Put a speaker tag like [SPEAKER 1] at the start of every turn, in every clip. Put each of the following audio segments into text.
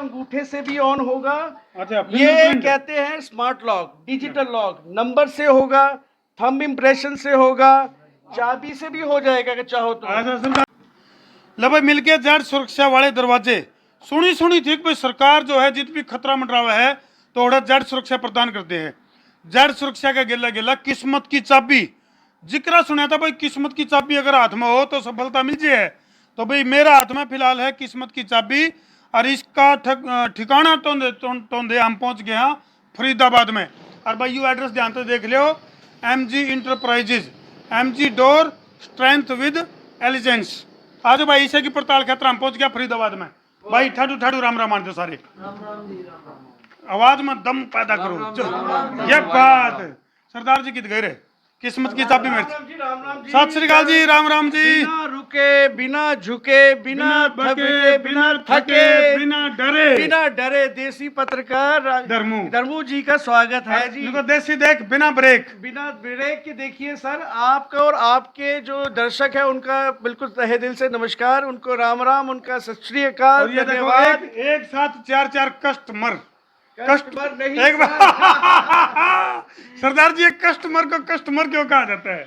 [SPEAKER 1] अंगूठे से भी ऑन होगा।
[SPEAKER 2] अच्छा,
[SPEAKER 1] ये
[SPEAKER 2] fingerprint।
[SPEAKER 1] कहते हैं smart lock, digital lock. Number से होगा, थंब इम्प्रेशन से होगा, चाबी से भी हो जाएगा अगर चाहो तो।
[SPEAKER 2] अच्छा सरकार, ले भाई मिलके जेड सुरक्षा वाले दरवाजे सुनी थी कि भाई सरकार जो है जित भी खतरा मंडरावा है तो ओड़ा जेड सुरक्षा प्रदान करते हैं। जेड सुरक्षा का गिला गिला किस्मत की चाबी जिक्र सुना था भाई, किस्मत की चाबी अगर हाथ में हो तो सफलता मिल जाए। तो भाई मेरा हाथ में फिलहाल है किस्मत की चाबी, और इसका ठिकाना तोंदे हम पहुंच गए हैं फरीदाबाद में। और भाई यू एड्रेस ध्यान से देख लियो, MG enterprises, MG door, strength with allegiance. आज भाई इसे की पड़ताल क्षेत्र हम पहुंच गया फरीदाबाद में। भाई ठाडू ठाडू राम राम मान दो सारे, आवाज में दम पैदा करो। ये बात सरदार जी कित गए रे, किस्मत की चाबी में। सत श्री अकाल जी, राम राम जी।
[SPEAKER 1] बिना रुके, बिना झुके, बिना थके, बिना थके, बिना डरे देसी पत्रकार धर्मू जी का स्वागत है जी।
[SPEAKER 2] देसी देख बिना ब्रेक,
[SPEAKER 1] बिना ब्रेक के देखिए सर, आपका और आपके जो दर्शक है उनका बिल्कुल तहे दिल से नमस्कार, उनको राम राम, उनका सत श्री अकाल, धन्यवाद।
[SPEAKER 2] एक साथ चार कस्टमर
[SPEAKER 1] नहीं
[SPEAKER 2] एक सरदार जी, एक कस्टमर को कस्टमर क्यों कहा जाता है?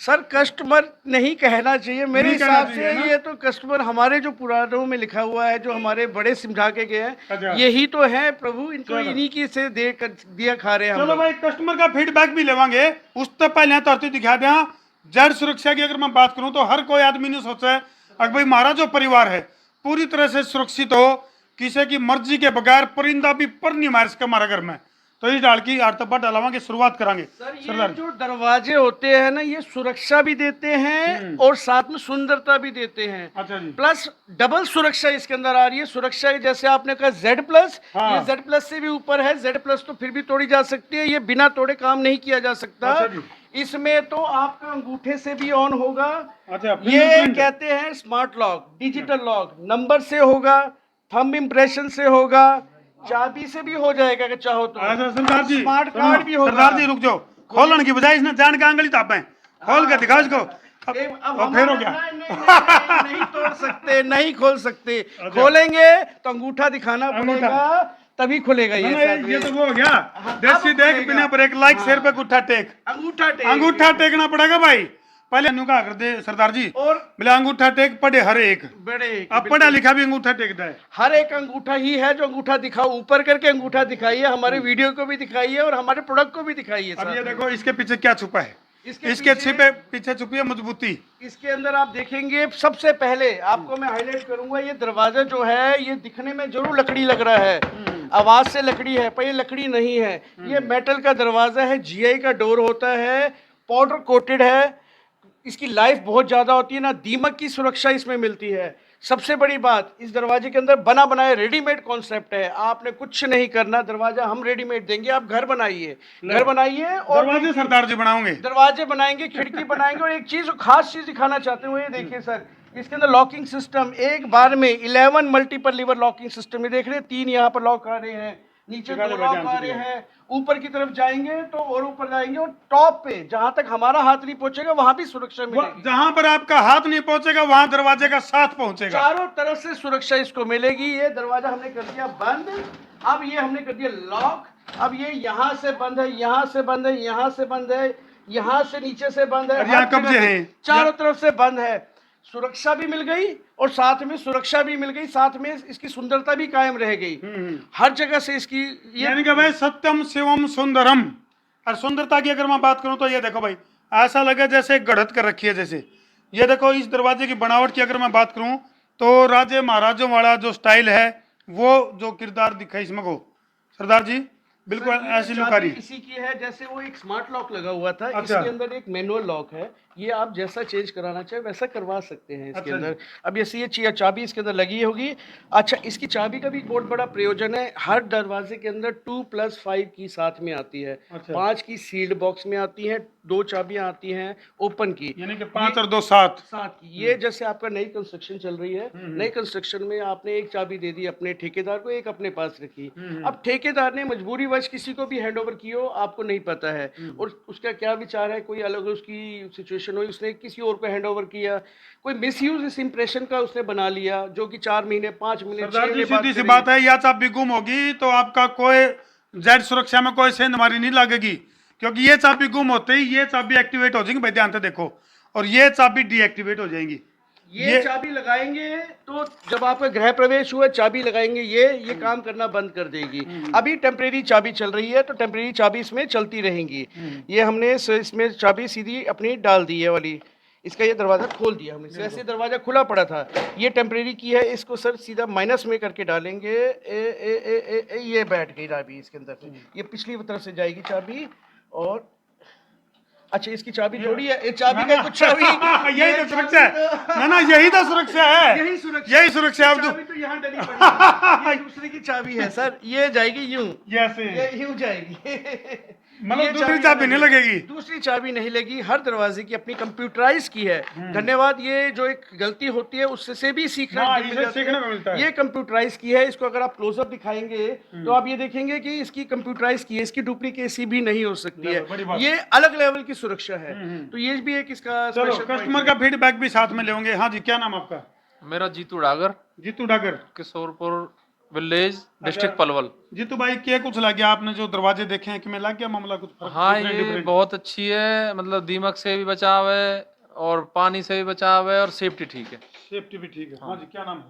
[SPEAKER 1] सर कस्टमर नहीं कहना चाहिए मेरे हिसाब से, ये तो कस्टमर हमारे जो पुराणों में लिखा हुआ है, जो हमारे बड़े समझा के गए हैं,
[SPEAKER 2] अच्छा।
[SPEAKER 1] यही तो है प्रभु, इनको इन्हीं की से दिया खा रहे हैं।
[SPEAKER 2] चलो भाई कस्टमर का फीडबैक भी लेवांगे, उससे पहले तो दिखा दें जेड सुरक्षा की अगर मैं बात करूं तो हर कोई आदमी नहीं सोचा है अगर भाई हमारा जो परिवार है पूरी तरह से सुरक्षित हो, किसी की मर्जी के बगैर परिंदा भी पर नहीं मार सके हमारे घर में, तो इस डाल की आर्तपा डालवा की शुरुआत करांगे।
[SPEAKER 1] सरदार जो दरवाजे होते हैं ना, ये सुरक्षा भी देते हैं और साथ में सुंदरता भी देते हैं।
[SPEAKER 2] अच्छा जी।
[SPEAKER 1] प्लस डबल सुरक्षा इसके अंदर आ रही है। सुरक्षा जैसे आपने कहा Z+, ये Z+ से भी ऊपर है। Z+ तो फिर भी तोड़ी जा सकती है, ये बिना तोड़े काम नहीं किया जा सकता।
[SPEAKER 2] अच्छा,
[SPEAKER 1] इसमें तो आपका अंगूठे से भी ऑन होगा।
[SPEAKER 2] अच्छा,
[SPEAKER 1] ये कहते हैं smart lock, digital lock. Number से होगा, थंब इम्प्रेशन से होगा, चाबी से भी हो जाएगा अगर चाहो तो।
[SPEAKER 2] सरदार जी,
[SPEAKER 1] स्मार्ट कार्ड भी होगा।
[SPEAKER 2] सरदार जी रुक जाओ, खोलन की बजाय इसने जान के आंगली तापे, खोल के दिखाओ इसको। अब फिर हो गया।
[SPEAKER 1] नहीं तोड़ सकते, नहीं खोल सकते। खोलेंगे तो अंगूठा दिखाना पड़ेगा, तभी खुलेगा ये
[SPEAKER 2] तो वो हो गया देसी देख बिना ब्रेक, लाइक शेर पे अंगूठा टेकना पड़ेगा भाई। पहले कहा करते सरदार जी, और बोले अंगूठा टेक पढ़े हर एक, अब पढ़ा लिखा भी अंगूठा टेकता है।
[SPEAKER 1] हर एक अंगूठा ही है जो अंगूठा दिखाओ, ऊपर करके अंगूठा दिखाइए, हमारे वीडियो को भी दिखाइए और हमारे प्रोडक्ट को भी दिखाइए।
[SPEAKER 2] अब ये देखो इसके पीछे क्या छुपा है, इसके पीछे छुपी है मजबूती।
[SPEAKER 1] इसके अंदर आप देखेंगे, सबसे पहले आपको मैं हाईलाइट करूंगा, ये दरवाजा जो है ये दिखने में जरूर लकड़ी लग रहा है, आवाज से लकड़ी है, पर ये लकड़ी नहीं है, ये मेटल का दरवाजा है। GI का डोर होता है, पाउडर कोटेड है, इसकी लाइफ बहुत ज्यादा होती है ना, दीमक की सुरक्षा इसमें मिलती है। सबसे बड़ी बात, इस दरवाजे के अंदर बना बनाया रेडीमेड कॉन्सेप्ट है, आपने कुछ नहीं करना, दरवाजा हम रेडीमेड देंगे, आप घर बनाइए, घर बनाइए और
[SPEAKER 2] दरवाजे सरदार जी बनाओगे,
[SPEAKER 1] दरवाजे बनाएंगे, खिड़की बनाएंगे। और एक चीज, खास चीज दिखाना चाहते हैं, ये देखिए सर, इसके अंदर लॉकिंग सिस्टम, एक बार में 11 मल्टीपल लीवर लॉकिंग सिस्टम। ये देख रहे हैं, 3 यहाँ पर लॉक आ रहे हैं, नीचे 2 लॉक आ रहे हैं, ऊपर की तरफ जाएंगे तो और ऊपर जाएंगे, और टॉप पे जहां तक हमारा हाथ नहीं पहुंचेगा वहां भी सुरक्षा मिलेगी,
[SPEAKER 2] जहां पर आपका हाथ नहीं पहुंचेगा वहां दरवाजे का साथ पहुंचेगा,
[SPEAKER 1] चारों तरफ से सुरक्षा इसको मिलेगी। ये दरवाजा हमने कर दिया बंद, अब ये हमने कर दिया लॉक। अब ये यहाँ से बंद है, यहाँ से बंद है, यहाँ से बंद है, यहाँ से नीचे से बंद है,
[SPEAKER 2] यहाँ कब्जे हैं,
[SPEAKER 1] चारों तरफ से बंद है। सुरक्षा भी मिल गई और साथ में सुरक्षा भी मिल गई, साथ में इसकी सुंदरता भी कायम रह गई। हर जगह से इसकी
[SPEAKER 2] यानी कि भाई सत्यम शिवम सुंदरम। और सुंदरता की अगर मैं बात करूं तो ये देखो भाई, ऐसा लगे जैसे गढ़त कर रखी है। जैसे ये देखो, इस दरवाजे की बनावट की अगर मैं बात करूं तो राजे महाराजों वाला जो स्टाइल है, वो जो किरदार दिखा इसमें को सरदार जी, बिल्कुल ऐसी लुक आ रही है।
[SPEAKER 1] इसी की है, जैसे वो एक स्मार्ट लॉक लगा हुआ था।
[SPEAKER 2] अच्छा।
[SPEAKER 1] इसके अंदर एक मैनुअल लॉक है, ये आप जैसा चेंज कराना चाहे वैसा करवा सकते हैं इसके अंदर। अब जैसे ये चाबी इसके अंदर लगी होगी। अच्छा, इसकी चाबी का भी बहुत बड़ा प्रयोजन है, हर दरवाजे के अंदर 2+5 की साथ में आती है। 5 की सील्ड बॉक्स में आती है, 2 चाबियां आती हैं ओपन की,
[SPEAKER 2] यानी कि 5 और 2 7
[SPEAKER 1] की। ये जैसे आपका नई कंस्ट्रक्शन चल रही है, नई कंस्ट्रक्शन में आपने एक चाबी दे दी अपने ठेकेदार को, एक अपने पास रखी। अब ठेकेदार ने मजबूरी किसी को भी हैंड ओवर किया, आपको नहीं पता है और उसका क्या विचार है, कोई अलग उसकी सिचुएशन इंप्रेशन हुई, उसने किसी और को हैंड ओवर किया, कोई मिसयूज इस इंप्रेशन का उसने बना लिया, जो कि 4 महीने 5 महीने 6
[SPEAKER 2] सरदार जी
[SPEAKER 1] महीने बाद
[SPEAKER 2] सीधी सी
[SPEAKER 1] करेगी।
[SPEAKER 2] बात है, या चाबी गुम होगी तो आपका कोई जेड सुरक्षा में कोई सेंधमारी नहीं लगेगी, क्योंकि ये चाबी गुम होते ही ये चाबी एक्टिवेट हो जाएगी। भाई ध्यान से देखो, और ये चाबी डीएक्टिवेट हो जाएंगी।
[SPEAKER 1] ये चाबी लगाएंगे तो जब आपका गृह प्रवेश हुआ चाबी लगाएंगे, ये काम करना बंद कर देगी। अभी टेम्परेरी चाबी चल रही है, तो टेम्परेरी चाबी इसमें चलती रहेंगी। ये हमने इसमें चाबी सीधी अपनी डाल दी है वाली, इसका ये दरवाज़ा खोल दिया हमने, वैसे दरवाज़ा खुला पड़ा था, ये टेम्परेरी की है, इसको सर सीधा माइनस में करके डालेंगे। ये बैठ गई चाबी इसके अंदर से, ये पिछली तरफ से जाएगी चाबी। और अच्छा, इसकी चाबी थोड़ी है, चाबी का कुछ चाबी
[SPEAKER 2] यही तो सुरक्षा है ना, यही तो सुरक्षा है,
[SPEAKER 1] यही सुरक्षा,
[SPEAKER 2] यही सुरक्षा है।
[SPEAKER 1] चाबी तो यहाँ डली पड़ी है, ये दूसरे की चाबी है सर, ये जाएगी यूं,
[SPEAKER 2] जैसे
[SPEAKER 1] ये यूं जाएगी।
[SPEAKER 2] मतलब
[SPEAKER 1] ये
[SPEAKER 2] दूसरी चाबी नहीं लगेगी।
[SPEAKER 1] दूसरी चाबी नहीं लगी, हर दरवाजे की अपनी कंप्यूटराइज की है। धन्यवाद, ये जो एक गलती होती है उससे से भी सीखना
[SPEAKER 2] हाँ,
[SPEAKER 1] मिल
[SPEAKER 2] इसे
[SPEAKER 1] जाता
[SPEAKER 2] सीखने को मिलता है।
[SPEAKER 1] ये कंप्यूटराइज की है, इसको अगर आप क्लोजअप दिखाएंगे तो आप ये देखेंगे कि इसकी कंप्यूटराइज की है, इसकी डुप्लीकेसी भी नहीं हो सकती
[SPEAKER 2] बड़ी बात।
[SPEAKER 1] है, ये अलग लेवल की सुरक्षा है। तो ये भी एक इसका
[SPEAKER 2] चलो
[SPEAKER 1] स्पेशल पॉइंट
[SPEAKER 2] कस्टमर का फीडबैक भी साथ में लेंगे। हाँ जी, क्या नाम आपका?
[SPEAKER 3] मेरा जीतू डागर,
[SPEAKER 2] जीतू डागर,
[SPEAKER 3] किशोरपुर विलेज, डिस्ट्रिक्ट पलवल।
[SPEAKER 2] जीतू भाई क्या कुछ लग गया आपने जो दरवाजे देखे हैं, कि में लग गया मामला कुछ फर्क?
[SPEAKER 3] हाँ,
[SPEAKER 2] different,
[SPEAKER 3] ये
[SPEAKER 2] different?
[SPEAKER 3] बहुत अच्छी है, मतलब दीमक से भी बचाव है और पानी से भी बचाव है और सेफ्टी ठीक है।
[SPEAKER 2] सेफ्टी भी ठीक है। हाँ जी, क्या नाम है?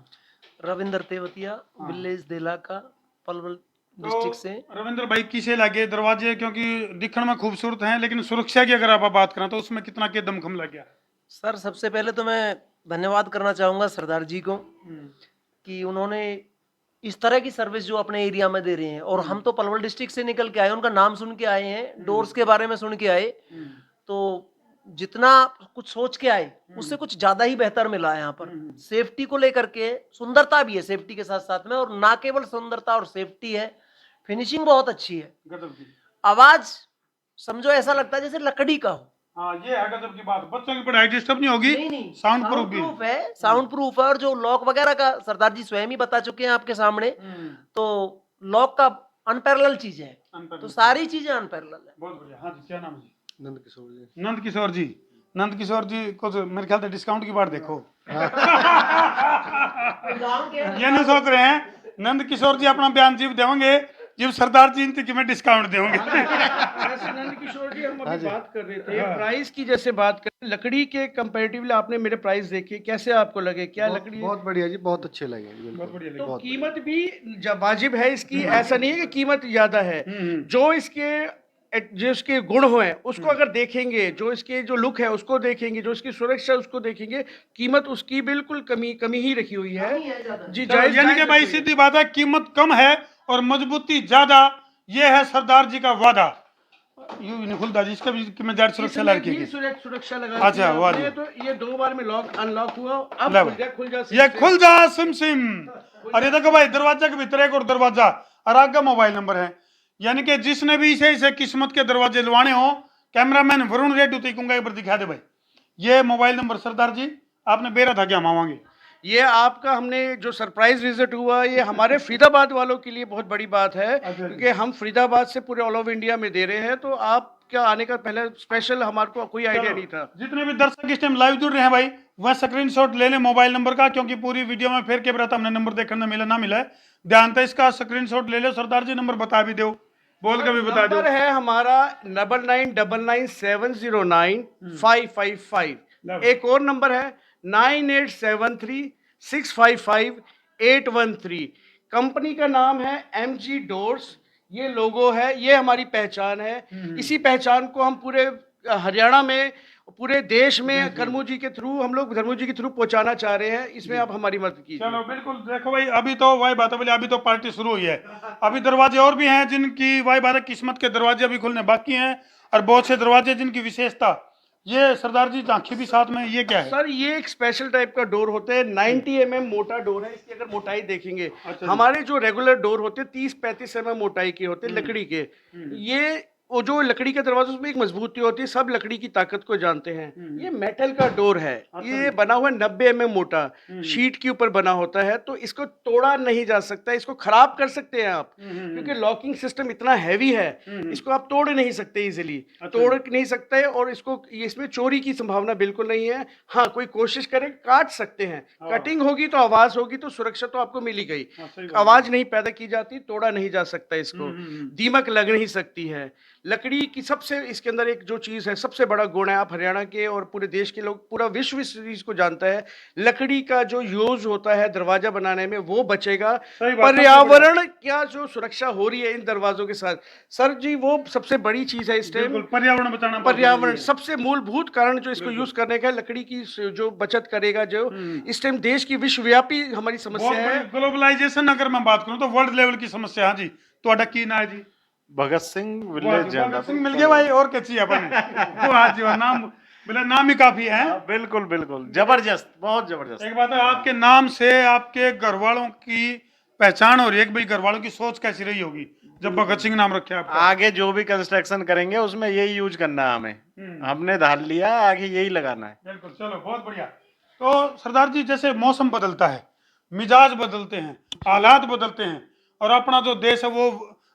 [SPEAKER 4] रविंद्र तेवतिया, विलेज देला का, पलवल
[SPEAKER 2] तो
[SPEAKER 4] डिस्ट्रिक्ट से।
[SPEAKER 2] रविंद्र भाई किसे लगे दरवाजे, क्योंकि दिखने में खूबसूरत हैं, लेकिन सुरक्षा की अगर आप बात करें तो उसमें कितना के दमखम लग गया?
[SPEAKER 4] सर सबसे पहले तो मैं धन्यवाद करना चाहूँगा सरदार जी को कि उन्होंने इस तरह की सर्विस जो अपने एरिया में दे रहे हैं, और हम तो पलवल डिस्ट्रिक्ट से निकल के आए, उनका नाम सुन के आए हैं, डोर्स के बारे में सुन के आए, तो जितना कुछ सोच के आए उससे कुछ ज्यादा ही बेहतर मिला है यहाँ पर। सेफ्टी को लेकर के सुंदरता भी है सेफ्टी के साथ साथ में, और ना केवल सुंदरता और सेफ्टी है, फिनिशिंग बहुत अच्छी है।
[SPEAKER 2] गजब की।
[SPEAKER 4] आवाज समझो ऐसा लगता है जैसे लकड़ी का हो।
[SPEAKER 2] हाँ, ये है गजब की बात। बच्चों की पढ़ाई डिस्टर्ब नहीं होगी,
[SPEAKER 4] नहीं,
[SPEAKER 2] साउंड प्रूफ भी
[SPEAKER 4] है, साउंड प्रूफ है। और जो लॉक वगैरह का सरदार जी स्वयं ही बता चुके हैं आपके सामने, तो लॉक का अनपैरेलल चीज है, तो सारी चीजें अनपैरेलल है।
[SPEAKER 2] बहुत बढ़िया। हाँ जी, क्या नाम है जी?
[SPEAKER 3] नंद किशोर जी।
[SPEAKER 2] नंद किशोर जी, नंद किशोर जी को तो मेरे ख्याल से डिस्काउंट की बात देखो। ये नहीं सोच रहे हैं नंद किशोर जी अपना बयान जीव देंगे, जब सरदार जी इनकी में डिस्काउंट देंगे।
[SPEAKER 1] जैसे नंद किशोर जी हम अभी बात कर रहे थे प्राइस की, जैसे बात करें लकड़ी के कंपैरेटिवली, आपने मेरे प्राइस देखे, कैसे आपको लगे, क्या लकड़ी?
[SPEAKER 5] बहुत बढ़िया जी, बहुत अच्छे लगे बिल्कुल।
[SPEAKER 2] बहुत बढ़िया
[SPEAKER 1] तो
[SPEAKER 2] लगे।
[SPEAKER 1] कीमत भी वाजिब है इसकी, ऐसा नहीं है कि कीमत ज्यादा है। जो इसके गुण हैं उसको अगर देखेंगे, जो इसके जो लुक है उसको देखेंगे, जो इसकी सुरक्षा उसको देखेंगे, कीमत उसकी बिल्कुल कमी ही रखी हुई है जी। जायज
[SPEAKER 2] यानी कि भाई सीधी बात है, कीमत कम है और मजबूती ज्यादा, ये है सरदार जी का वादा। यू नहीं खुलता जी, इसका भी कि मैं जेड सुरक्षा लगा के
[SPEAKER 1] सुरक्षा लगा।
[SPEAKER 2] अच्छा, वाह जी।
[SPEAKER 1] तो ये 2 बार में लॉक अनलॉक हुआ, अब
[SPEAKER 2] ले
[SPEAKER 1] खुल जा
[SPEAKER 2] ये खुल जा सिम सिम। अरे देखो भाई, दरवाजा के भीतर एक और दरवाजा और आगे मोबाइल नंबर है, यानी कि जिसने भी इसे किस्मत के दरवाजे लवाने हो, कैमरामैन वरुण रेड्डी तीकूंगा एक बार दिखा दे भाई। ये मोबाइल नंबर सरदार जी आपने बेरा था क्या मांगे?
[SPEAKER 1] ये आपका हमने जो सरप्राइज विजिट हुआ, ये हमारे फरीदाबाद वालों के लिए बहुत बड़ी बात है, क्योंकि हम फरीदाबाद से पूरे ऑल ओवर इंडिया में दे रहे हैं, तो आपका आने का पहले स्पेशल हमारे को कोई आइडिया नहीं था।
[SPEAKER 2] जितने भी दर्शक इस टाइम लाइव जुड़ रहे हैं भाई, वह स्क्रीनशॉट ले लें मोबाइल नंबर का, क्योंकि पूरी वीडियो में फिर के बता हमने नंबर देखने मिला ना मिला है, ध्यान था इसका स्क्रीनशॉट ले लो। सरदार जी नंबर बता भी दो, बोल के भी बता दो।
[SPEAKER 1] नंबर है हमारा 9999709555। एक और नंबर है 9873655813। कंपनी का नाम है MG डोर्स, ये लोगो है, ये हमारी पहचान है। इसी पहचान को हम पूरे हरियाणा में, पूरे देश में धर्मू जी के थ्रू पहुंचाना चाह रहे हैं। इसमें आप हमारी मदद कीजिए।
[SPEAKER 2] चलो बिल्कुल। देखो भाई, अभी तो वही बात है, बोले अभी तो पार्टी शुरू हुई है, अभी दरवाजे और भी हैं जिनकी वही बात है, किस्मत के दरवाजे अभी खुलने बाकी हैं, और बहुत से दरवाजे जिनकी विशेषता। ये सरदार जी झांकी भी साथ में, ये क्या है?
[SPEAKER 1] सर ये एक स्पेशल टाइप का डोर होता है, 90 mm मोटा डोर है। इसकी अगर मोटाई देखेंगे,
[SPEAKER 2] अच्छा।
[SPEAKER 1] हमारे जो रेगुलर डोर होते हैं 30-35 mm मोटाई के होते हैं लकड़ी के, ये वो जो लकड़ी का दरवाजा उसमें एक मजबूती होती है, सब लकड़ी की ताकत को जानते हैं। ये मेटल का डोर है, ये बना हुआ 90 mm मोटा शीट के ऊपर बना होता है, तो इसको तोड़ा नहीं जा सकता, इसको खराब कर सकते हैं आप, क्योंकि लॉकिंग सिस्टम इतना हैवी है, इसको आप तोड़ नहीं सकते इजीली, तोड़ नहीं सकते, और इसको इसमें चोरी की संभावना बिल्कुल नहीं है। हाँ, कोई कोशिश करे काट सकते हैं, कटिंग होगी तो आवाज होगी, तो सुरक्षा तो आपको मिल ही गई, आवाज नहीं पैदा की जाती, तोड़ा नहीं जा सकता इसको, दीमक लग नहीं सकती है। लकड़ी की सबसे इसके अंदर एक जो चीज है, सबसे बड़ा गुण है, आप हरियाणा के और पूरे देश के लोग, पूरा विश्व इस चीज को जानता है, लकड़ी का जो यूज होता है दरवाजा बनाने में वो बचेगा। पर्यावरण क्या जो सुरक्षा हो रही है इन दरवाजों के साथ, सर जी वो सबसे बड़ी चीज है इस टाइम,
[SPEAKER 2] पर्यावरण बचाना,
[SPEAKER 1] पर्यावरण सबसे मूलभूत कारण जो इसको यूज करने का है, लकड़ी की जो बचत करेगा, जो इस टाइम देश की विश्वव्यापी हमारी समस्या है।
[SPEAKER 2] ग्लोबलाइजेशन अगर मैं बात करूं तो वर्ल्ड लेवल की समस्या। हाँ जी, ਤੁਹਾਡਾ ਕੀ नाम है जी?
[SPEAKER 5] भगत सिंह विलेज जैन।
[SPEAKER 2] भगत सिंह मिल गए भाई, और क्या चाहिए अपन वो आज जो नाम बोला, नाम ही काफी है।
[SPEAKER 5] बिल्कुल बिल्कुल जबरदस्त, बहुत जबरदस्त।
[SPEAKER 2] एक बात है, आपके नाम से आपके घर वालों की पहचान हो रही है कि भाई घर वालों की सोच कैसी रही होगी जब भगत सिंह नाम रखे आपका।
[SPEAKER 5] आगे जो भी कंस्ट्रक्शन करेंगे उसमें यही यूज करना है हमें, हमने धार लिया, आगे यही लगाना है।
[SPEAKER 2] बिल्कुल, चलो बहुत बढ़िया। तो सरदार जी, जैसे मौसम बदलता है, मिजाज बदलते हैं, हालात बदलते हैं, और अपना जो देश है वो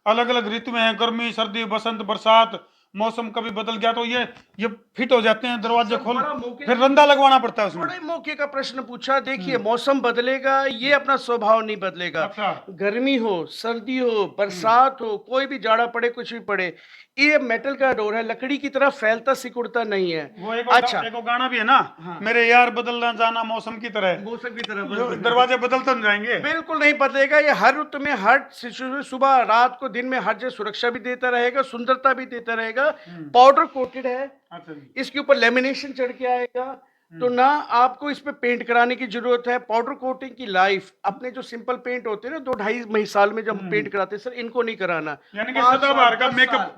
[SPEAKER 2] अलग अलग ऋतु में है, गर्मी, सर्दी, बसंत, बरसात, मौसम कभी बदल गया तो ये फिट हो जाते हैं, दरवाजे खोल, फिर रंदा लगवाना पड़ता है उसमें।
[SPEAKER 1] बड़े मौके का प्रश्न पूछा। देखिए, मौसम बदलेगा, ये अपना स्वभाव नहीं बदलेगा।
[SPEAKER 2] अच्छा।
[SPEAKER 1] गर्मी हो, सर्दी हो, बरसात हो, कोई भी जाड़ा पड़े, कुछ भी पड़े, ये मेटल का डोर है, लकड़ी की तरह फैलता सिकुड़ता नहीं है।
[SPEAKER 2] वो एक
[SPEAKER 1] अच्छा,
[SPEAKER 2] एक गाना भी है ना, मेरे यार बदलना जाना मौसम की तरह,
[SPEAKER 1] मौसम की तरह
[SPEAKER 2] जो दरवाजे बदलते नहीं जाएंगे।
[SPEAKER 1] बिल्कुल नहीं बदलेगा। ये हर ऋतु में, हर सिचुएशन, सुबह रात को दिन में, हर जगह सुरक्षा भी देता रहेगा, सुंदरता भी देता रहेगा। पाउडर कोटेड है,
[SPEAKER 2] अच्छा जी।
[SPEAKER 1] इसके ऊपर लेमिनेशन चढ़ के आएगा, तो ना आपको इस पे पेंट कराने की जरूरत है। पाउडर कोटिंग की लाइफ, अपने जो सिंपल पेंट होते हैं ना 2-2.5 साल में जब हम पेंट कराते हैं, सर इनको नहीं कराना।
[SPEAKER 2] यानी कि सदाबहार का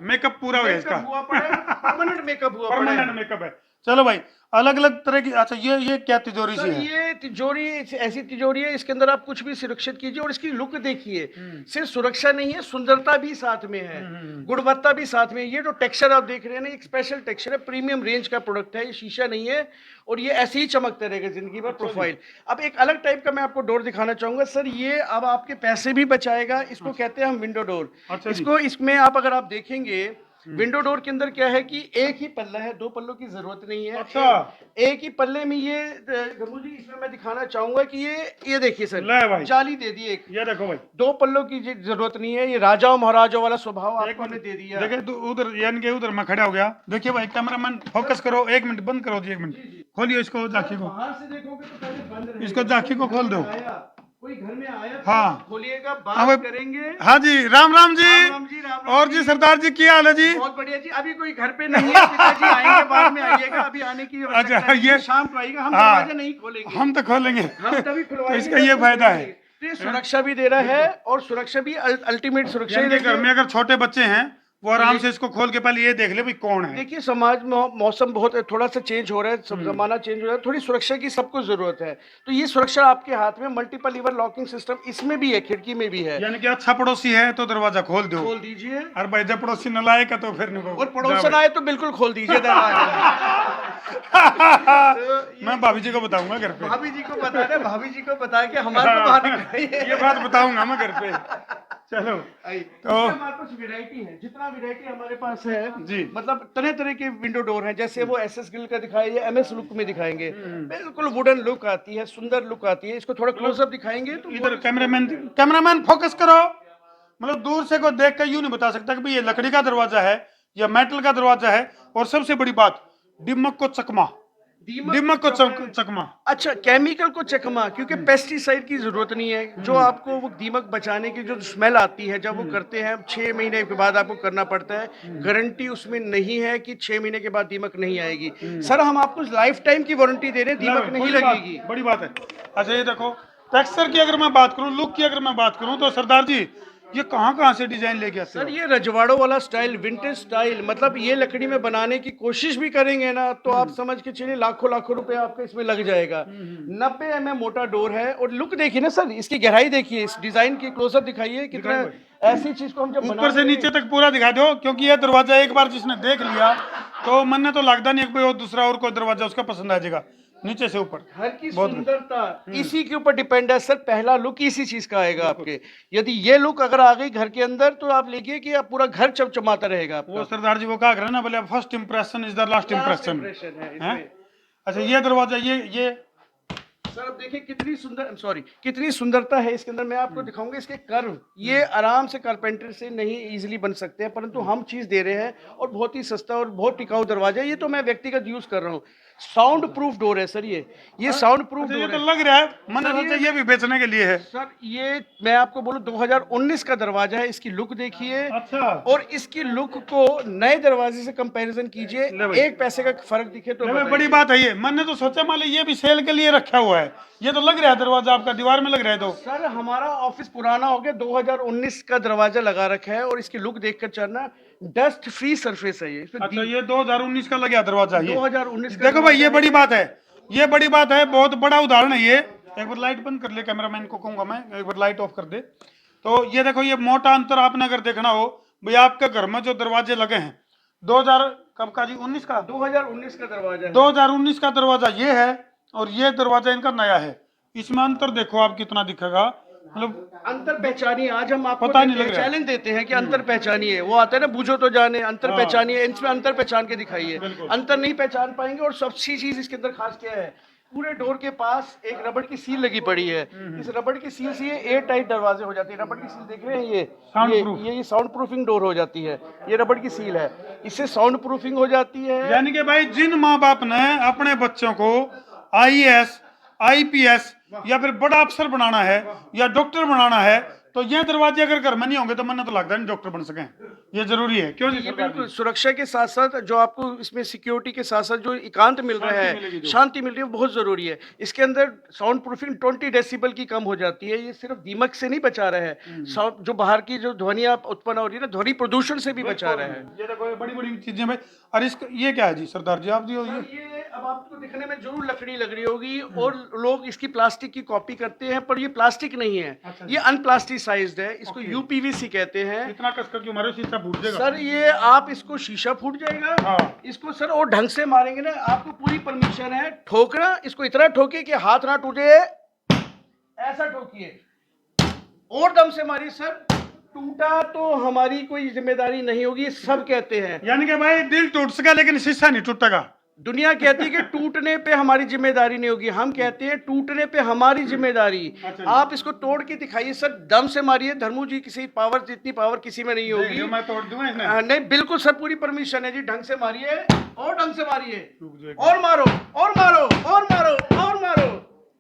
[SPEAKER 2] मेकअप पूरा हो इसका,
[SPEAKER 1] हुआ पड़ा है, परमानेंट मेकअप हुआ पड़ा है।
[SPEAKER 2] परमानेंट मेकअप है। चलो भाई, अलग अलग तरह की। अच्छा, ये क्या तिजोरी सी
[SPEAKER 1] सर
[SPEAKER 2] है?
[SPEAKER 1] ये तिजोरी ऐसी तिजोरी है, इसके अंदर आप कुछ भी सुरक्षित कीजिए, और इसकी लुक देखिए, सिर्फ सुरक्षा नहीं है, सुंदरता भी साथ में है, गुणवत्ता भी साथ में है। ये जो टेक्सचर आप देख रहे हैं ना, एक स्पेशल टेक्सचर है, प्रीमियम रेंज का प्रोडक्ट है, ये शीशा नहीं है, और ये ऐसे ही चमकता रहेगा जिंदगी भर प्रोफाइल। अब एक अलग टाइप का मैं आपको डोर दिखाना चाहूंगा सर, ये अब आपके पैसे भी बचाएगा, इसको कहते हैं हम विंडो डोर। इसको, इसमें आप अगर आप देखेंगे, विंडो डोर के अंदर क्या है कि एक ही पल्ला है, 2 पल्लों की जरूरत नहीं है।
[SPEAKER 2] अच्छा।
[SPEAKER 1] एक ही पल्ले में ये गंगू जी, इसमें मैं दिखाना चाहूंगा कि ये देखिए सर,
[SPEAKER 2] ले भाई,
[SPEAKER 1] जाली दे दी एक,
[SPEAKER 2] ये देखो भाई,
[SPEAKER 1] 2 पल्लों की जरूरत नहीं है। ये राजाओं महाराजाओं वाला स्वभाव आपको हमने दे दिया।
[SPEAKER 2] देखिए तो उधर, यानी कि उधर मैं खड़ा हो गया। देखिए भाई, कैमरामैन फोकस करो, 1 मिनट बंद करो जी, 1 मिनट खोलिए इसको, झांकी को,
[SPEAKER 1] बाहर से देखोगे तो पहले बंद रहेगा,
[SPEAKER 2] इसको झांकी को खोल दो।
[SPEAKER 1] कोई घर में आया तो
[SPEAKER 2] हाँ।
[SPEAKER 1] खोलिएगा,
[SPEAKER 2] हाँ
[SPEAKER 1] बात करेंगे।
[SPEAKER 2] हाँ जी, राम राम जी।
[SPEAKER 1] राम जी, राम राम
[SPEAKER 2] और जी सरदार जी, क्या हाल है जी?
[SPEAKER 1] बहुत बढ़िया जी। अभी कोई घर पे नहीं है, पिताजी आएंगे, बाद में आइएगा, अभी आने की
[SPEAKER 2] अच्छा,
[SPEAKER 1] आवश्यकता नहीं है,
[SPEAKER 2] ये
[SPEAKER 1] शाम को आइएगा, हम
[SPEAKER 2] हाँ,
[SPEAKER 1] दरवाजा नहीं खोलेंगे,
[SPEAKER 2] हम तो खोलेंगे,
[SPEAKER 1] हम तभी
[SPEAKER 2] तो
[SPEAKER 1] खुलवाएंगे।
[SPEAKER 2] इसका ये फायदा है,
[SPEAKER 1] तो ये सुरक्षा भी दे रहा है, और सुरक्षा भी अल्टीमेट सुरक्षा ही
[SPEAKER 2] यानी कि घर
[SPEAKER 1] देखिए।
[SPEAKER 2] में अगर छोटे बच्चे हैं, वो आराम से इसको खोल के पहले ये देख ले भाई कौन है।
[SPEAKER 1] देखिए, समाज में मौसम बहुत थोड़ा सा चेंज हो रहा है, सब जमाना चेंज हो रहा है, थोड़ी सुरक्षा की सबको जरूरत है, तो ये सुरक्षा आपके हाथ में, मल्टीपल लीवर लॉकिंग सिस्टम इसमें भी है, खिड़की में भी है।
[SPEAKER 2] यानी कि अच्छा पड़ोसी है तो दरवाजा खोल दो,
[SPEAKER 1] खोल दीजिए,
[SPEAKER 2] और भाई जब पड़ोसी न लाएगा तो फिर नहीं,
[SPEAKER 1] और पड़ोसन आए तो बिल्कुल खोल दीजिए दरवाजा।
[SPEAKER 2] मैं भाभी जी को बताऊंगा घर पे,
[SPEAKER 1] भाभी जी को बता दे, भाभी जी को बता के हमारे को बाहर निकालिए।
[SPEAKER 2] ये बात बताऊंगा मैं घर पे। चलो,
[SPEAKER 1] तो हमारे पास वैरायटी है, जितना वैरायटी हमारे पास है
[SPEAKER 2] जी,
[SPEAKER 1] मतलब तरह तरह के विंडो डोर हैं, जैसे वो एसएस ग्रिल का दिखाएंगे, एमएस लुक में दिखाएंगे, बिल्कुल वुडन लुक आती है, सुंदर लुक आती है। इसको थोड़ा क्लोजअप दिखाएंगे तो
[SPEAKER 2] इधर कैमरामैन फोकस करो, मतलब दूर से कोई देख कर यूं नहीं बता सकता कि भाई ये लकड़ी का दरवाजा है या मेटल का दरवाजा है। और सबसे बड़ी बात, दिमक को चकमा, दिमक को चकमा।
[SPEAKER 1] अच्छा, केमिकल को चकमा, क्योंकि पेस्टिसाइड की जरूरत नहीं है। जो आपको वो दीमक बचाने की जो स्मेल आती है जब वो करते हैं, 6 महीने के बाद आपको करना पड़ता है, गारंटी उसमें नहीं है कि 6 महीने के बाद दीमक नहीं आएगी। सर, हम आपको लाइफ टाइम की वारंटी दे रहे हैं, दीमक नहीं लगेगी।
[SPEAKER 2] बड़ी बात है। अच्छा, ये देखो, टेक्सचर की अगर मैं बात करूं, लुक की अगर मैं बात करूं, तो सरदार जी ये कहाँ से डिजाइन लेके आते
[SPEAKER 1] सर, ये रजवाड़ों वाला स्टाइल, विंटेज स्टाइल, मतलब ये लकड़ी में बनाने की कोशिश भी करेंगे ना तो आप समझ के चलिए लाखों लाखों रुपए आपका इसमें लग जाएगा। 90 mm मोटा डोर है, और लुक देखिए ना सर, इसकी गहराई देखिए, इस डिजाइन की क्लोजअप दिखाइए, कितना ऐसी चीज को हम जब
[SPEAKER 2] ऊपर से नीचे तक पूरा दिखा दो, क्योंकि ये दरवाजा एक बार जिसने देख लिया तो मन ने तो लगता नहीं कि कोई और दूसरा और कोई दरवाजा उसका पसंद आ जाएगा, नीचे से ऊपर।
[SPEAKER 1] घर की सुंदरता इसी के ऊपर डिपेंड है सर। पहला लुक इसी चीज का आएगा आपके। यदि ये लुक अगर आ गई घर के अंदर तो आप देखिए कि आप पूरा घर चमचमाता रहेगा आपका।
[SPEAKER 2] वो सरदार जी वो कहा कर ना, बोले first impression is the last impression
[SPEAKER 1] है
[SPEAKER 2] है।
[SPEAKER 1] इसमें।
[SPEAKER 2] अच्छा ये दरवाजा ये
[SPEAKER 1] सर अब देखिए कितनी सुंदर, सॉरी कितनी सुंदरता है इसके अंदर। मैं आपको दिखाऊंगा इसके कर्व, ये आराम से कारपेंटर से नहीं इजीली बन सकते हैं, परंतु हम चीज दे रहे हैं और बहुत ही सस्ता और बहुत टिकाऊ दरवाजा है। ये तो मैं व्यक्तिगत यूज कर रहा हूँ। साउंड प्रूफ डोर है सर ये साउंड प्रूफ
[SPEAKER 2] अच्छा, ये
[SPEAKER 1] डोर
[SPEAKER 2] तो
[SPEAKER 1] है
[SPEAKER 2] लग रहा है मन सोचा ये भी बेचने के लिए है।
[SPEAKER 1] सर। ये मैं आपको बोलूं 2019 का दरवाजा है। इसकी लुक देखिए
[SPEAKER 2] अच्छा
[SPEAKER 1] और इसकी लुक को नए दरवाजे से कंपैरिजन कीजिए, एक पैसे का फर्क दिखे तो
[SPEAKER 2] नहीं, बड़ी बात है ये। मैंने तो सोचा मान लो ये भी सेल के लिए रखा हुआ है। ये तो लग रहा है दरवाजा आपका दीवार में लग रहा है। तो
[SPEAKER 1] सर हमारा ऑफिस पुराना हो गया, 2019 का दरवाजा लगा रखा है और इसकी लुक देखकर चलना। डस्ट फ्री सरफेस है ये।
[SPEAKER 2] अच्छा ये 2019 का लग गया दरवाजा ये
[SPEAKER 1] 2019 का
[SPEAKER 2] देखो भाई, ये बड़ी बात है, ये बड़ी बात है, बहुत बड़ा उदाहरण है ये। एक बार लाइट बंद कर ले, कैमरामैन को कहूंगा मैं एक बार लाइट ऑफ कर दे। तो ये देखो, ये मोटा अंतर आपने अगर देखना हो भाई, आपके घर में जो दरवाजे लगे हैं 2000 कब का जी, 19 का
[SPEAKER 1] 2019 का दरवाजा है।
[SPEAKER 2] 2019 का दरवाजा ये है और ये दरवाजा इनका नया है। इसमें अंतर देखो आप कितना दिखेगा, मतलब
[SPEAKER 1] अंतर पहचानिए। आज हम आपको
[SPEAKER 2] पता नहीं लग रहा।
[SPEAKER 1] चैलेंज देते हैं कि अंतर पहचानिए। वो आता है ना, बूझो तो जाने, अंतर पहचानिए। इसमें अंतर पहचान के दिखाइए। अंतर नहीं पहचान पाएंगे। और सबसे चीज इसके अंदर खास क्या है, पूरे डोर के पास एक रबड़ की सील लगी पड़ी है। इस रबड़ की सील से ये एयर टाइट दरवाजे हो जाते हैं। रबड़ की सील देख रहे हैं ये साउंड प्रूफिंग डोर हो जाती है। ये रबड़ की सील है, इससे साउंड प्रूफिंग हो जाती है।
[SPEAKER 2] यानी कि भाई जिन माँ बाप ने अपने बच्चों को IAS IPS या फिर बड़ा अफसर बनाना है या डॉक्टर बनाना है, तो ये दरवाजे अगर घर में नहीं होंगे तो मन तो लगता नहीं डॉक्टर बन सके। ये जरूरी है, क्यों जी?
[SPEAKER 1] ये बिल्कुल सुरक्षा के साथ साथ जो आपको इसमें सिक्योरिटी के साथ साथ जो एकांत मिल रहा है, शांति मिल रही है, वो बहुत जरूरी है। इसके अंदर साउंड प्रूफिंग 20 डेसिबल की कम हो जाती है। ये सिर्फ दीमक से नहीं बचा रहा है, जो बाहर की जो ध्वनियां उत्पन्न हो रही है ना, ध्वनि प्रदूषण से भी बचा रहा है।
[SPEAKER 2] ये देखो ये बड़ी बड़ी चीजें भाई। और इसका ये क्या है जी सरदार जी, आप दियो
[SPEAKER 1] ये अब आपको दिखने में जरूर लकड़ी लग रही होगी और लोग इसकी प्लास्टिक की कॉपी करते हैं, पर ये प्लास्टिक नहीं है। ये अनप्लास्टिसाइज्ड है। इसको UPVC कहते हैं।
[SPEAKER 2] इतना कसकर क्यों मारो, शीशा फूट जाएगा
[SPEAKER 1] सर ये आप इसको शीशा फूट जाएगा।
[SPEAKER 2] हाँ।
[SPEAKER 1] इसको सर और ढंग से मारेंगे ना, आपको पूरी परमिशन है ठोकना। इसको इतना ठोके कि हाथ ना टूटे, ऐसा ठोकिए और दम से मारिए सर। टूटा तो हमारी कोई जिम्मेदारी नहीं होगी, सब कहते हैं।
[SPEAKER 2] यानी कि भाई दिल टूट सका लेकिन शीशा नहीं टूटेगा।
[SPEAKER 1] दुनिया कहती है कि टूटने पे हमारी जिम्मेदारी नहीं होगी, हम कहते हैं टूटने पे हमारी जिम्मेदारी। आप इसको तोड़ के दिखाइए सर, दम से मारिए। धर्मू जी किसी पावर, जितनी पावर किसी में नहीं होगी।
[SPEAKER 2] मैं तोड़ दूंगा इसमें।
[SPEAKER 1] नहीं बिल्कुल सर, पूरी परमिशन है जी। ढंग से मारिए और ढंग से मारिए और मारो और मारो और मारो और मारो,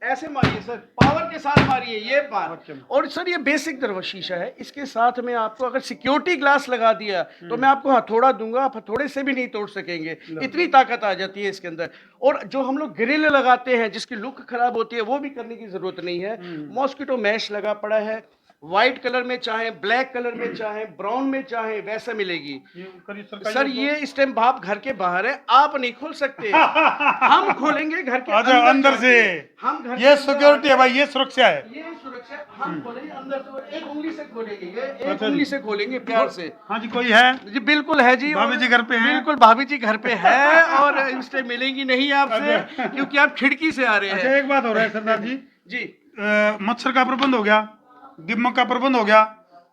[SPEAKER 1] ऐसे मारिए सर, पावर के साथ मारिए। ये बात। और सर ये बेसिक दरवाजा शीशा है। इसके साथ में आपको अगर सिक्योरिटी ग्लास लगा दिया तो मैं आपको हथौड़ा दूंगा, आप हथौड़े से भी नहीं तोड़ सकेंगे, इतनी ताकत आ जाती है इसके अंदर। और जो हम लोग ग्रिल लगाते हैं जिसकी लुक खराब होती है, वो भी करने की जरूरत नहीं है। मॉस्किटो मैश लगा पड़ा है, व्हाइट कलर में चाहे, ब्लैक कलर में चाहे, ब्राउन में चाहे, वैसा मिलेगी। सर ये इस टाइम भाप घर के बाहर है, आप नहीं खोल सकते। हम खोलेंगे घर के
[SPEAKER 2] अंदर से।
[SPEAKER 1] हम घर
[SPEAKER 2] ये सिक्योरिटी है भाई, ये सुरक्षा है।
[SPEAKER 1] ये सुरक्षा हम खोलेंगे अंदर से, एक उंगली से खोलेंगे, ये एक उंगली से खोलेंगे प्यार से।
[SPEAKER 2] हाँ जी, कोई है
[SPEAKER 1] जी बिल्कुल है जी,
[SPEAKER 2] भाभी जी घर पे हैं।
[SPEAKER 1] बिल्कुल भाभी जी घर पे है और इस टाइम मिलेंगी नहीं आपसे, क्योंकि आप खिड़की से आ रहे हैं।
[SPEAKER 2] एक बात हो रहा है सरदार जी
[SPEAKER 1] जी,
[SPEAKER 2] मच्छर का प्रबंध हो गया, दीमक का प्रबंध हो गया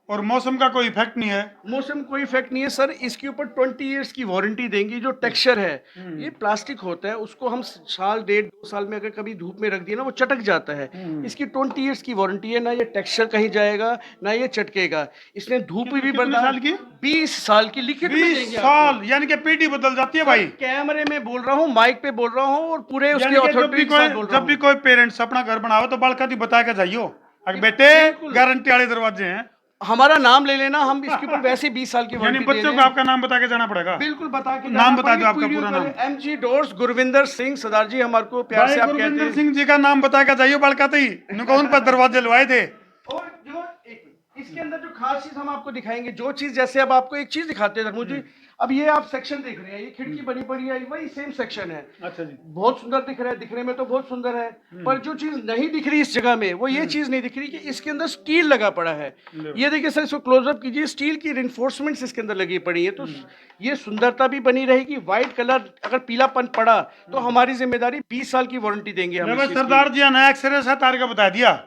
[SPEAKER 2] और मौसम का कोई इफेक्ट नहीं है।
[SPEAKER 1] मौसम कोई इफेक्ट नहीं है सर। इसके ऊपर 20 इयर्स की वारंटी देंगी। जो टेक्सचर है ये प्लास्टिक होता है, उसको हम साल 1.5-2 साल में अगर कभी धूप में रख दिया ना, वो चटक जाता है। इसकी 20 इयर्स की वारंटी है, ना ये टेक्सचर कहीं जाएगा ना ये चटकेगा। इसने धूप भी बर्दाश्त।
[SPEAKER 2] साल की?
[SPEAKER 1] 20 साल की लिखित में
[SPEAKER 2] 20
[SPEAKER 1] देंगे
[SPEAKER 2] साल, यानी कि पीढ़ी बदल जाती है भाई।
[SPEAKER 1] कैमरे में बोल रहा हूँ, माइक पे बोल रहा हूँ और पूरे उसके अथॉरिटी के साथ बोल रहा
[SPEAKER 2] जब भी कोई पेरेंट्स अपना घर बनाओ तो बालका दी बता के जाइयो, अगर बेटे गारंटी वाले दरवाजे हैं,
[SPEAKER 1] हमारा नाम ले लेना, हम इसके ऊपर वैसे 20 साल की
[SPEAKER 2] यानी
[SPEAKER 1] वारंटी
[SPEAKER 2] बच्चों को आपका नाम बता के जाना पड़ेगा।
[SPEAKER 1] बिल्कुल बता के
[SPEAKER 2] नाम बता दो आपका पूरा नाम।
[SPEAKER 1] MG doors Gurvinder Singh. सरदार जी हमारे को प्यार से आप कहते
[SPEAKER 2] गुरविंदर
[SPEAKER 1] हैं।
[SPEAKER 2] सिंह जी का नाम बता के जाइयो बालका दी, उन पर दरवाजे लवाए थे।
[SPEAKER 1] और जो इसके अंदर जो खास चीज हम आपको दिखाएंगे, जो चीज जैसे अब आपको एक चीज दिखाते हैं धर्मू जी, अब ये आप सेक्शन देख रहे हैं, ये खिड़की बनी पड़ी है, वही सेम सेक्शन है।
[SPEAKER 2] अच्छा जी।
[SPEAKER 1] बहुत सुंदर दिख रहा है, दिखने में तो बहुत सुंदर है, पर जो चीज नहीं दिख रही इस जगह में, वो ये चीज नहीं दिख रही कि इसके अंदर स्टील लगा पड़ा है। ये देखिए सर, इसको क्लोजअप कीजिए, स्टील की रिइंफोर्समेंट्स इसके अंदर लगी पड़ी है, तो ये सुंदरता भी बनी रहेगी। व्हाइट कलर अगर पीलापन पड़ा तो हमारी जिम्मेदारी, 20 साल की वारंटी देंगे हम इस चीज की।
[SPEAKER 2] सरदार जी ने एक्सरे से तार का बता दिया,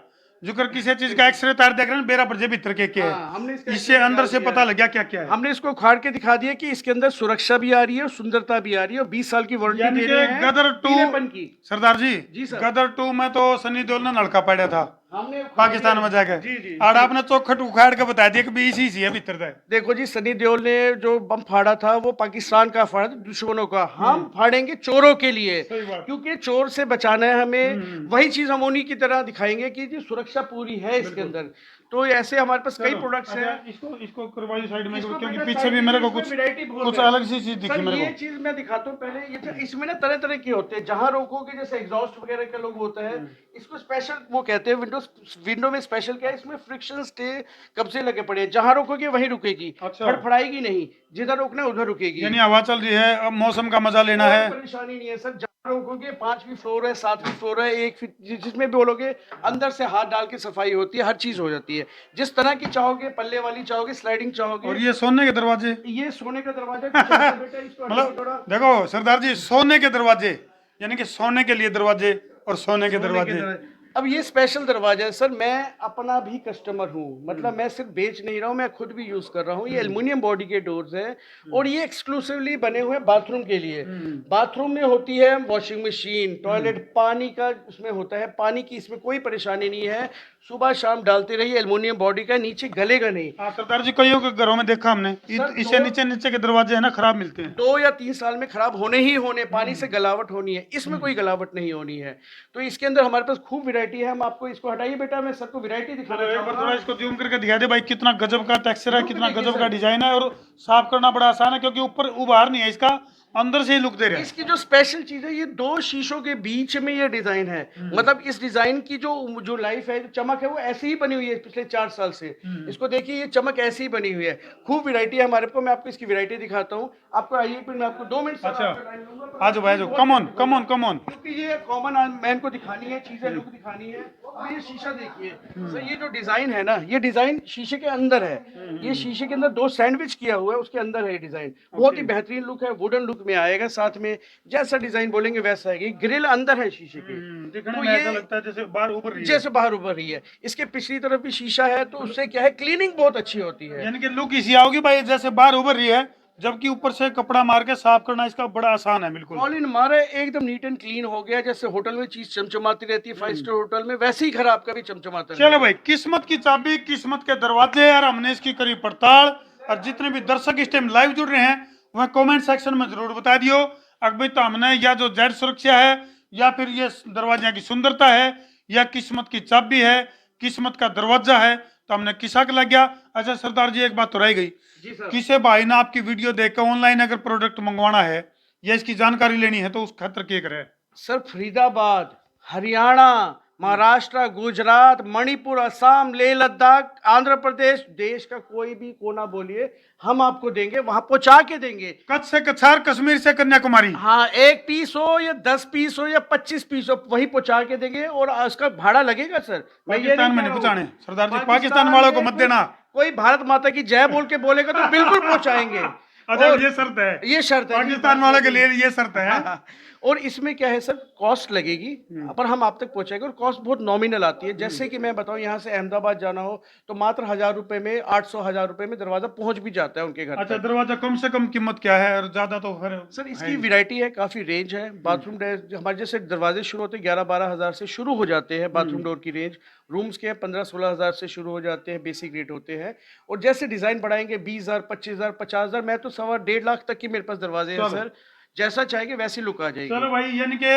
[SPEAKER 2] जो कर किसी चीज का एक्सरे तार देख रहे हैं बेरा पर जे भीतर के क्या
[SPEAKER 1] हाँ, हमने
[SPEAKER 2] है,
[SPEAKER 1] इसका
[SPEAKER 2] इससे अंदर से पता लग गया क्या क्या है।
[SPEAKER 1] हमने इसको उखाड़ के दिखा दिया कि इसके अंदर सुरक्षा भी आ रही है और सुंदरता भी आ रही है, और 20 साल की वारंटी
[SPEAKER 2] यानी
[SPEAKER 1] दे
[SPEAKER 2] कि
[SPEAKER 1] रहे हैं
[SPEAKER 2] गदर 2
[SPEAKER 1] पीलेपन की।
[SPEAKER 2] सरदार जी,
[SPEAKER 1] जी सर।
[SPEAKER 2] गदर 2 में तो सनी देओल ने लड़का पड़ा था
[SPEAKER 1] हमने उखाड़
[SPEAKER 2] पाकिस्तान
[SPEAKER 1] दिया।
[SPEAKER 2] में जाकर,
[SPEAKER 1] जी जी
[SPEAKER 2] और आपने चौखट उखाड़ के बता दिया कि भी इसी है भीतर तक।
[SPEAKER 1] देखो जी, सनी देओल ने जो बम फाड़ा था वो पाकिस्तान का फाड़ा था, दुश्मनों का। हम फाड़ेंगे चोरों के लिए,
[SPEAKER 2] सही बात।
[SPEAKER 1] क्योंकि चोर से बचाना है हमें। वही चीज हम उन्हीं की तरह दिखाएंगे कि जी सुरक्षा पूरी है इसके अंदर। तो ऐसे हमारे पास कई प्रोडक्ट्स हैं।
[SPEAKER 2] इसको करवाइए साइड में,
[SPEAKER 1] इसको
[SPEAKER 2] क्योंकि
[SPEAKER 1] बेटा
[SPEAKER 2] पीछे
[SPEAKER 1] साइड
[SPEAKER 2] भी
[SPEAKER 1] में
[SPEAKER 2] मेरे को
[SPEAKER 1] इसमें
[SPEAKER 2] कुछ
[SPEAKER 1] वैरायटी बहुत
[SPEAKER 2] कुछ
[SPEAKER 1] है।
[SPEAKER 2] अलग सी चीज दिखी
[SPEAKER 1] सर,
[SPEAKER 2] मेरे
[SPEAKER 1] ये
[SPEAKER 2] को।
[SPEAKER 1] चीज मैं दिखाता हूँ पहले। ये इसमें ना तरह तरह के होते हैं, जहां रोकोगे जैसे एग्जॉस्ट वगैरह का लोग होता है, इसको स्पेशल वो कहते हैं। विंडो में स्पेशल क्या है, इसमें फ्रिक्शन स्टे कब्जे लगे पड़े हैं, जहां रोकोगे वहीं रुकेगी,
[SPEAKER 2] अच्छा।
[SPEAKER 1] फड़फड़ाएगी नहीं, जिधर रोकना है उधर रुकेगी।
[SPEAKER 2] यानी हवा चल रही है, अब मौसम का मजा लेना
[SPEAKER 1] कोई
[SPEAKER 2] है।
[SPEAKER 1] परेशानी नहीं है सर, जहाँ रोकोगे 5वीं फ्लोर है, 7वीं फ्लोर है, एक जिसमें भी बोलोगे अंदर से हाथ डाल के सफाई होती है, हर चीज हो जाती है। जिस तरह की चाहोगे, पल्ले वाली चाहोगे, स्लाइडिंग चाहोगे।
[SPEAKER 2] और ये सोने के दरवाजे,
[SPEAKER 1] ये सोने का दरवाजा कुछ ऐसा बेटा, इसको हटाइए
[SPEAKER 2] मतलब
[SPEAKER 1] थोड़ा।
[SPEAKER 2] देखो सरदार जी, सोने के दरवाजे, यानी कि सोने के लिए दरवाजे और सोने के दरवाजे।
[SPEAKER 1] अब ये स्पेशल दरवाजा है सर, मैं अपना भी कस्टमर हूँ, मतलब मैं सिर्फ बेच नहीं रहा हूँ, मैं खुद भी यूज कर रहा हूँ। ये एल्युमिनियम बॉडी के डोर्स हैं, और ये एक्सक्लूसिवली बने हुए हैं बाथरूम के लिए। बाथरूम में होती है वॉशिंग मशीन, टॉयलेट, पानी का उसमें होता है, पानी की इसमें कोई परेशानी नहीं है। सुबह शाम डालते रहिए, एल्युमिनियम बॉडी का, नीचे गलेगा नहीं।
[SPEAKER 2] हाँ सरदार जी, कईयों के घरों में देखा हमने,
[SPEAKER 1] सर,
[SPEAKER 2] इसे
[SPEAKER 1] दो-
[SPEAKER 2] नीचे नीचे के दरवाजे है ना खराब मिलते हैं।
[SPEAKER 1] 2 या 3 साल में खराब होने ही होने, पानी से गलावट होनी है, इसमें कोई गलावट नहीं होनी है। तो इसके अंदर हमारे पास खूब वैरायटी है। हम आपको इसको हटाइए बेटा, मैं सबको वैरायटी दिखाना
[SPEAKER 2] एक बार थोड़ा
[SPEAKER 1] चाहूंगा।
[SPEAKER 2] इसको जूम करके दिखा दे भाई, कितना गजब का टेक्सचर है,
[SPEAKER 1] लुक
[SPEAKER 2] कितना
[SPEAKER 1] देखिए
[SPEAKER 2] गजब का
[SPEAKER 1] सर।
[SPEAKER 2] डिजाइन है, और साफ करना बड़ा आसान है, क्योंकि ऊपर उभार नहीं है इसका, अंदर से ही लुक दे रहा है।
[SPEAKER 1] इसकी जो स्पेशल चीज है, ये 2 शीशों के बीच में ये डिजाइन है। मतलब इस डिजाइन की जो लाइफ है, जो चमक है, वो ऐसी ही बनी हुई है पिछले 4 साल से। इसको देखिए, ये चमक ऐसी ही बनी हुई है। खूब वैरायटी है हमारे को। मैं आपको इसकी वैरायटी दिखाता हूँ। आपको आइए, फिर मैं आपको 2 मिनट
[SPEAKER 2] अच्छा, आ जाओ भाई, आ जाओ, come on come on come on.
[SPEAKER 1] क्योंकि ये कॉमन मैन को दिखानी है, चीजें लुक दिखानी है। अब ये शीशा देखिए सर, ये जो डिजाइन है ना, ये डिजाइन शीशे के अंदर है। ये शीशे के अंदर 2 सैंडविच किया हुआ है, उसके अंदर है ये डिजाइन। बहुत ही बेहतरीन लुक है, वुडन लुक में आएगा। साथ में जैसा डिजाइन बोलेंगे वैसा है। ग्रिल अंदर है शीशे के,
[SPEAKER 2] दिखने
[SPEAKER 1] तो
[SPEAKER 2] में ऐसा
[SPEAKER 1] ये
[SPEAKER 2] लगता है जैसे बाहर उभर रही है।
[SPEAKER 1] जैसे बाहर उभर रही है। इसके पिछली तरफ भी शीशा है, तो उससे क्या है, क्लीनिंग बहुत अच्छी होती है।
[SPEAKER 2] यानी कि लुक इसी आओगी भाई, जैसे बाहर उभर रही है, जबकि ऊपर से कपड़ा मार के साफ करना इसका बड़ा आसान है। बिल्कुल
[SPEAKER 1] ऑल इन मारा एकदम नीट एंड क्लीन हो गया। जैसे होटल में चीज चमचमाती रहती है 5 स्टार होटल में, वैसे ही घर आपका भी चमचमाता
[SPEAKER 2] चलो भाई, किस्मत की चाबी, किस्मत के दरवाजे, यार हमने इसकी करी पड़ताल। और जितने भी दर्शक इस टाइम लाइव जुड़ रहे हैं, वह कमेंट सेक्शन में जरूर बता दियो अभी तो हमने या जो जेड सुरक्षा है, या फिर ये दरवाजे की सुंदरता है, या किस्मत की चाबी है, किस्मत का दरवाजा है, तो हमने किसा के लग गया। अच्छा सरदार जी, एक बात तो रह गई,
[SPEAKER 1] जी सर।
[SPEAKER 2] किसी भाई ने आपकी वीडियो देखकर ऑनलाइन अगर प्रोडक्ट मंगवाना है या इसकी जानकारी लेनी है, तो उस खतर के करे?
[SPEAKER 1] सर, फरीदाबाद, हरियाणा, महाराष्ट्र, गुजरात, मणिपुर, असम, लेह लद्दाख, आंध्र प्रदेश, देश का कोई भी कोना बोलिए, हम आपको देंगे, वहां पहुंचा के देंगे।
[SPEAKER 2] कच्छ से कछार, कश्मीर से कन्याकुमारी।
[SPEAKER 1] हाँ, 1 पीस हो या 10 पीस हो या 25 पीस हो, वही पहुंचा के देंगे। और उसका भाड़ा लगेगा सर। मैं ये
[SPEAKER 2] पाकिस्तान में
[SPEAKER 1] कह
[SPEAKER 2] नहीं
[SPEAKER 1] रहा हूँ।
[SPEAKER 2] पहुंचाने सरदार जी, पाकिस्तान वालों को
[SPEAKER 1] में
[SPEAKER 2] मत देना।
[SPEAKER 1] कोई भारत माता की जय बोल के बोलेगा तो बिल्कुल पहुंचाएंगे।
[SPEAKER 2] अच्छा,
[SPEAKER 1] और
[SPEAKER 2] ये शर्त है,
[SPEAKER 1] ये शर्त है
[SPEAKER 2] पाकिस्तान वालों के लिए ये शर्त है।
[SPEAKER 1] हाँ। और इसमें क्या है सर, कॉस्ट लगेगी, पर हम आप तक पहुंचाएंगे, और कॉस्ट बहुत नॉमिनल आती है। जैसे कि मैं बताऊं, यहाँ से अहमदाबाद जाना हो तो मात्र 1000 रुपए में, 800-1000 रुपए में दरवाजा पहुंच भी जाता है उनके घर
[SPEAKER 2] अच्छा,
[SPEAKER 1] तक।
[SPEAKER 2] दरवाजा कम से कम कीमत क्या है, और ज्यादा तो फिर
[SPEAKER 1] सर, इसकी वैरायटी है, काफी रेंज है। बाथरूम हमारे जैसे दरवाजे शुरू होते हैं 11-12 हजार से शुरू हो जाते हैं। बाथरूम डोर की रेंज, रूम्स के 15-16 हजार से शुरू हो जाते हैं, बेसिक रेट होते हैं। और जैसे डिजाइन बढ़ाएंगे 20,000, 25,000, 50,000, मैं तो 1.25 लाख तक की मेरे पास दरवाजे हैं सर। जैसा चाहेंगे वैसी लुक आ जाएगी।
[SPEAKER 2] चलो भाई, यानी कि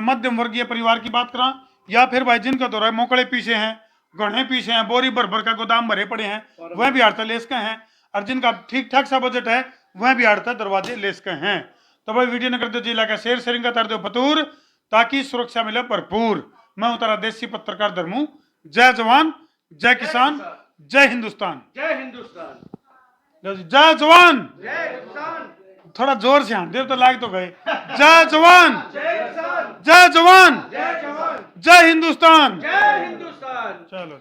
[SPEAKER 2] मध्यम वर्गीय परिवार की बात करा, या फिर भाई जिनका दौरा है, मोकड़े पीछे हैं, गढ़े पीछे हैं, बोरी भर भर का गोदाम भरे पड़े हैं, वह भी आड़ता लेस के हैं। और जिनका ठीक ठाक सा बजट है, वह भी आड़ता दरवाजे लेस के हैं। तो भाई वीडियो न कर दो जी लाइक, शेयर शेयरिंग का कर दो फतूर, ताकि सुरक्षा मिले भरपूर। मैं उतारा देसी पत्रकार धर्मू। जय जवान, जय किसान, जय हिंदुस्तान।
[SPEAKER 1] जय हिंदुस्तान।
[SPEAKER 2] लो जी, जय जवान।
[SPEAKER 1] जय किसान।
[SPEAKER 2] थोड़ा जोर से हाँ देव तो लाग तो गए। जय जवान।
[SPEAKER 1] जय किसान।
[SPEAKER 2] जय जवान।
[SPEAKER 1] जय जवान।
[SPEAKER 2] जय हिंदुस्तान।
[SPEAKER 1] जय हिंदुस्तान।
[SPEAKER 2] चलो।